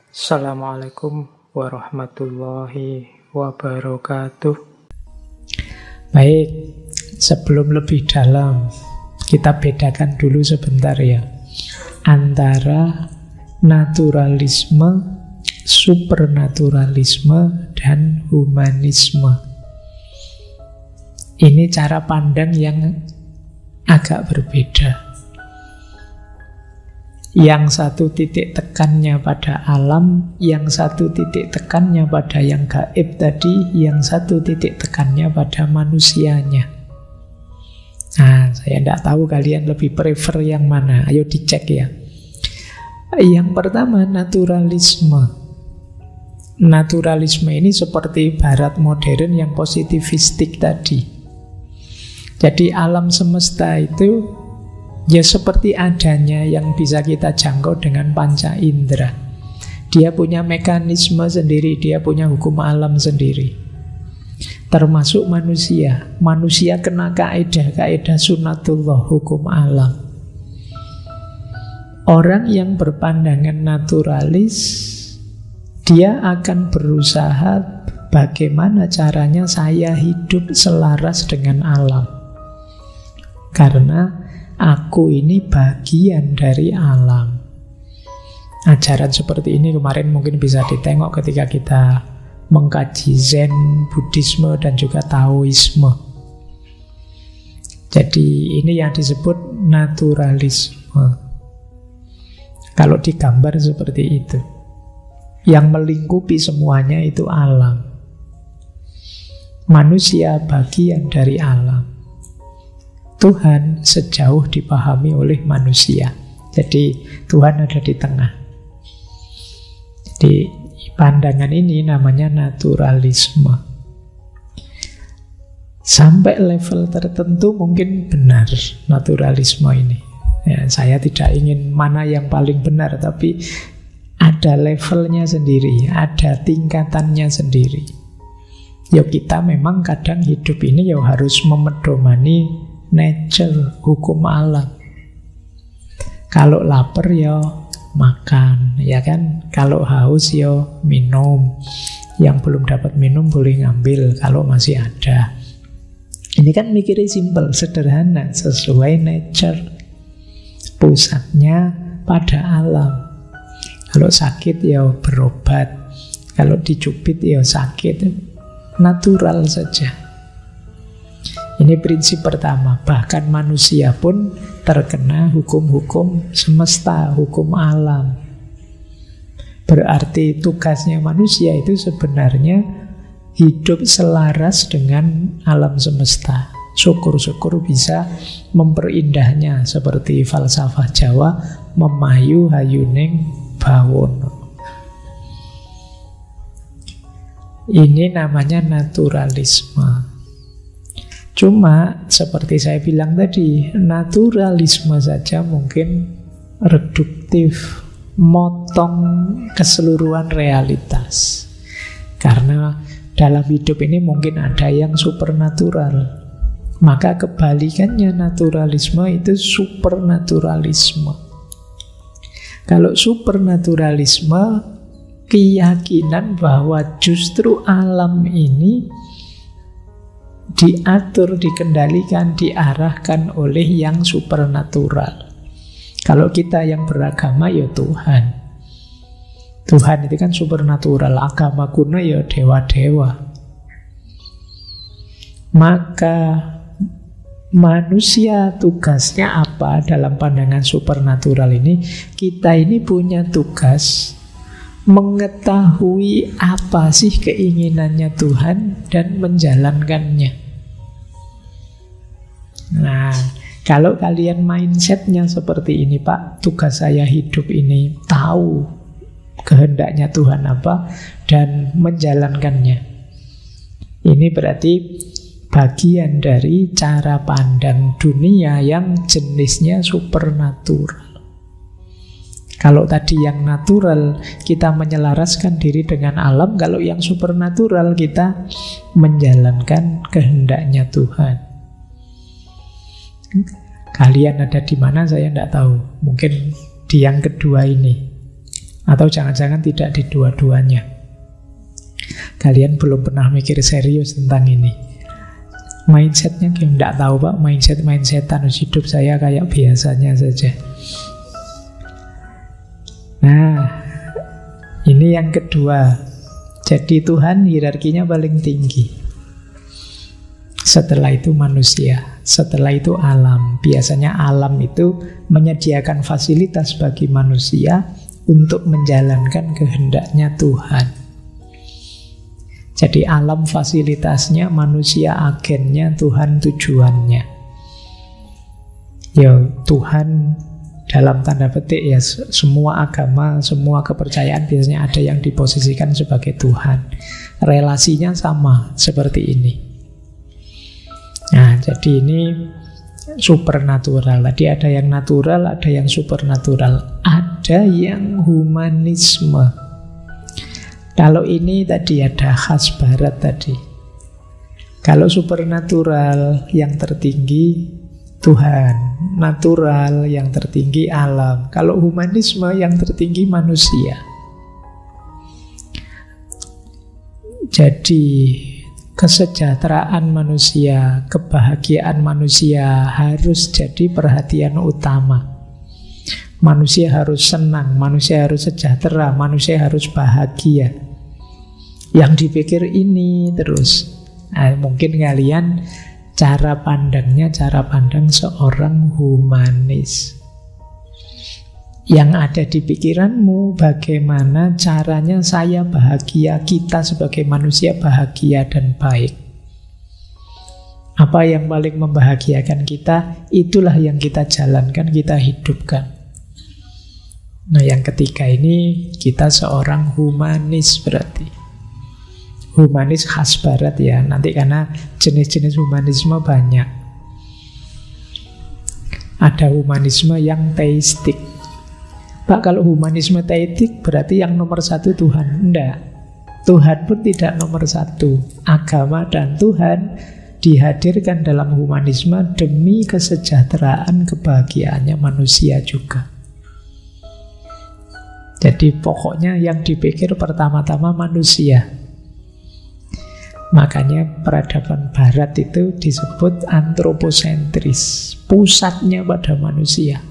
Assalamualaikum warahmatullahi wabarakatuh. Baik, sebelum lebih dalam, kita bedakan dulu sebentar ya antara naturalisme, supernaturalisme, dan humanisme. Ini cara pandang yang agak berbeda. Yang satu titik tekannya pada alam, yang satu titik tekannya pada yang gaib tadi, yang satu titik tekannya pada manusianya. Nah, saya tidak tahu kalian lebih prefer yang mana. Ayo dicek ya. Yang pertama, naturalisme. Naturalisme ini seperti barat modern yang positivistik tadi. Jadi alam semesta itu ya seperti adanya yang bisa kita jangkau dengan panca indera. Dia punya mekanisme sendiri, dia punya hukum alam sendiri. Termasuk manusia. Manusia kena kaidah sunatullah, hukum alam. Orang yang berpandangan naturalis, dia akan berusaha bagaimana caranya saya hidup selaras dengan alam. Karena aku ini bagian dari alam. Ajaran seperti ini kemarin mungkin bisa ditengok ketika kita mengkaji Zen, Buddhisme, dan juga Taoisme. Jadi ini yang disebut naturalisme. Kalau digambar seperti itu. Yang melingkupi semuanya itu alam. Manusia bagian dari alam. Tuhan sejauh dipahami oleh manusia. Jadi Tuhan ada di tengah. Jadi pandangan ini namanya naturalisme. Sampai level tertentu mungkin benar naturalisme ini. Ya, saya tidak ingin mana yang paling benar, tapi ada levelnya sendiri, ada tingkatannya sendiri. Ya kita memang kadang hidup ini ya harus memedomani nature, hukum alam. Kalau lapar ya makan, ya kan? Kalau haus ya minum. Yang belum dapat minum boleh ngambil kalau masih ada. Ini kan mikirnya simple, sederhana, sesuai nature. Pusatnya pada alam. Kalau sakit ya berobat. Kalau dicubit ya sakit. Natural saja. Ini prinsip pertama. Bahkan manusia pun terkena hukum-hukum semesta, hukum alam. Berarti tugasnya manusia itu sebenarnya hidup selaras dengan alam semesta. Syukur-syukur bisa memperindahnya. Seperti falsafah Jawa, memayu hayuning bawono. Ini namanya naturalisme. Cuma seperti saya bilang tadi, naturalisme saja mungkin reduktif, motong keseluruhan realitas. Karena dalam hidup ini mungkin ada yang supernatural. Maka kebalikannya naturalisme itu supernaturalisme. Kalau supernaturalisme, keyakinan bahwa justru alam ini diatur, dikendalikan, diarahkan oleh yang supernatural. Kalau kita yang beragama ya Tuhan. Tuhan itu kan supernatural, agama kuno ya dewa-dewa. Maka manusia tugasnya apa dalam pandangan supernatural ini? Kita ini punya tugas mengetahui apa sih keinginannya Tuhan dan menjalankannya. Nah, kalau kalian mindsetnya seperti ini, Pak, tugas saya hidup ini tahu kehendaknya Tuhan apa dan menjalankannya. Ini berarti bagian dari cara pandang dunia yang jenisnya supernatural. Kalau tadi yang natural kita menyelaraskan diri dengan alam, kalau yang supernatural kita menjalankan kehendaknya Tuhan. Kalian ada di mana saya tidak tahu. Mungkin di yang kedua ini. Atau jangan-jangan tidak di dua-duanya. Kalian belum pernah mikir serius tentang ini. Mindsetnya kayak tidak tahu Pak, mindsetan hidup saya kayak biasanya saja. Nah, ini yang kedua. Jadi Tuhan hierarkinya paling tinggi. Setelah itu manusia, setelah itu alam. Biasanya alam itu menyediakan fasilitas bagi manusia untuk menjalankan kehendaknya Tuhan. Jadi alam fasilitasnya, manusia agennya, Tuhan tujuannya. Ya Tuhan dalam tanda petik ya, semua agama, semua kepercayaan biasanya ada yang diposisikan sebagai Tuhan. Relasinya sama seperti ini. Nah, jadi ini supernatural. Tadi ada yang natural, ada yang supernatural, ada yang humanisme. Kalau ini tadi ada khas barat tadi. Kalau supernatural yang tertinggi Tuhan, natural yang tertinggi alam. Kalau humanisme yang tertinggi manusia. Jadi kesejahteraan manusia, kebahagiaan manusia harus jadi perhatian utama. Manusia harus senang, manusia harus sejahtera, manusia harus bahagia. Yang dipikir ini terus. Nah, mungkin kalian cara pandang seorang humanis. Yang ada di pikiranmu, bagaimana caranya saya bahagia, kita sebagai manusia bahagia dan baik. Apa yang paling membahagiakan kita, itulah yang kita jalankan, kita hidupkan. Nah, yang ketiga ini kita seorang humanis berarti. Humanis khas barat ya, nanti karena jenis-jenis humanisme banyak. Ada humanisme yang teistik. Pak, kalau humanisme teistik berarti yang nomor satu Tuhan. Enggak, Tuhan pun tidak nomor satu. Agama dan Tuhan dihadirkan dalam humanisme demi kesejahteraan, kebahagiaannya manusia juga. Jadi pokoknya yang dipikir pertama-tama manusia. Makanya peradaban barat itu disebut antroposentris, pusatnya pada manusia.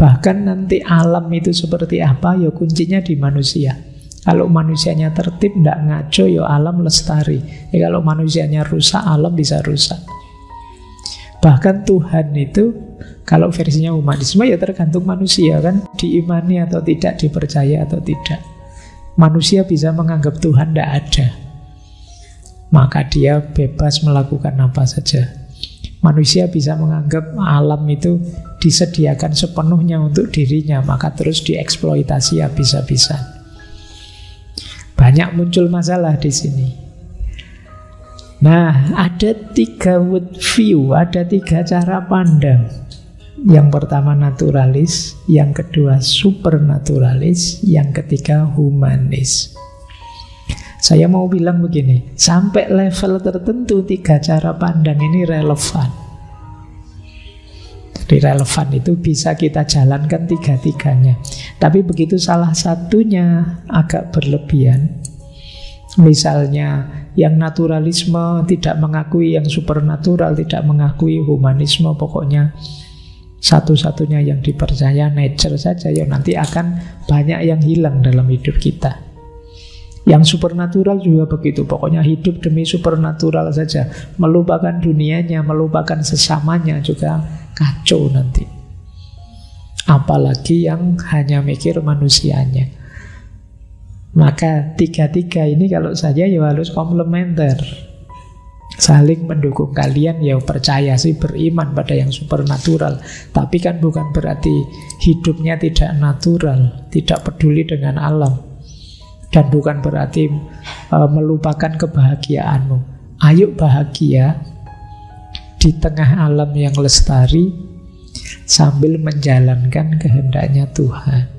Bahkan nanti alam itu seperti apa, ya kuncinya di manusia. Kalau manusianya tertib, tidak ngaco, ya alam lestari. Kalau manusianya rusak, alam bisa rusak. Bahkan Tuhan itu, kalau versinya humanisme ya tergantung manusia kan, diimani atau tidak, dipercaya atau tidak. Manusia bisa menganggap Tuhan tidak ada, maka dia bebas melakukan apa saja. Manusia bisa menganggap alam itu disediakan sepenuhnya untuk dirinya, maka terus dieksploitasi habis-habisan. Banyak muncul masalah di sini. Nah, ada 3 world view, ada 3 cara pandang. Yang pertama naturalis, yang kedua supernaturalis, yang ketiga humanis. Saya mau bilang begini, sampai level tertentu 3 cara pandang ini relevan. Jadi relevan itu bisa kita jalankan 3-tiganya. Tapi begitu salah satunya agak berlebihan, misalnya yang naturalisme tidak mengakui yang supernatural, tidak mengakui humanisme, pokoknya satu-satunya yang dipercaya nature saja, ya nanti akan banyak yang hilang dalam hidup kita. Yang supernatural juga begitu, pokoknya hidup demi supernatural saja, melupakan dunianya, melupakan sesamanya, juga kacau nanti. Apalagi yang hanya mikir manusianya. Maka 3-3 ini kalau saja ya harus komplementer, saling mendukung. Kalian ya percaya sih, beriman pada yang supernatural, tapi kan bukan berarti hidupnya tidak natural, tidak peduli dengan alam. Dan bukan berarti melupakan kebahagiaanmu. Ayo bahagia di tengah alam yang lestari sambil menjalankan kehendaknya Tuhan.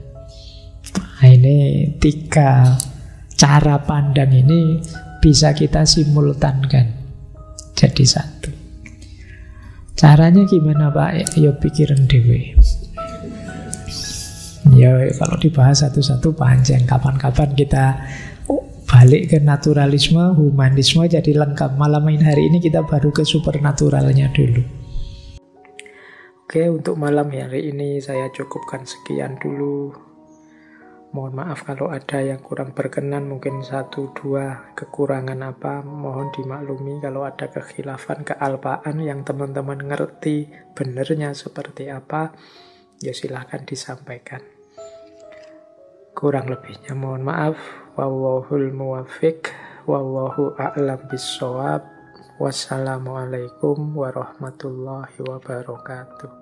Nah, ini 3 cara pandang ini bisa kita simultankan jadi satu. Caranya gimana Pak? Yo pikirin dewe. Ya kalau dibahas satu-satu panjang. Kapan-kapan kita balik ke naturalisme, humanisme jadi lengkap. Malam hari ini kita baru ke supernaturalnya dulu. Oke, untuk malam hari ini saya cukupkan sekian dulu. Mohon maaf kalau ada yang kurang berkenan, mungkin 1-2 kekurangan apa, mohon dimaklumi. Kalau ada kekhilafan, kealpaan yang teman-teman ngerti benernya seperti apa, ya silahkan disampaikan. Kurang lebihnya mohon maaf. Wallahul muwaffiq, wallahu a'lam bissawab. Wassalamualaikum warahmatullahi wabarakatuh.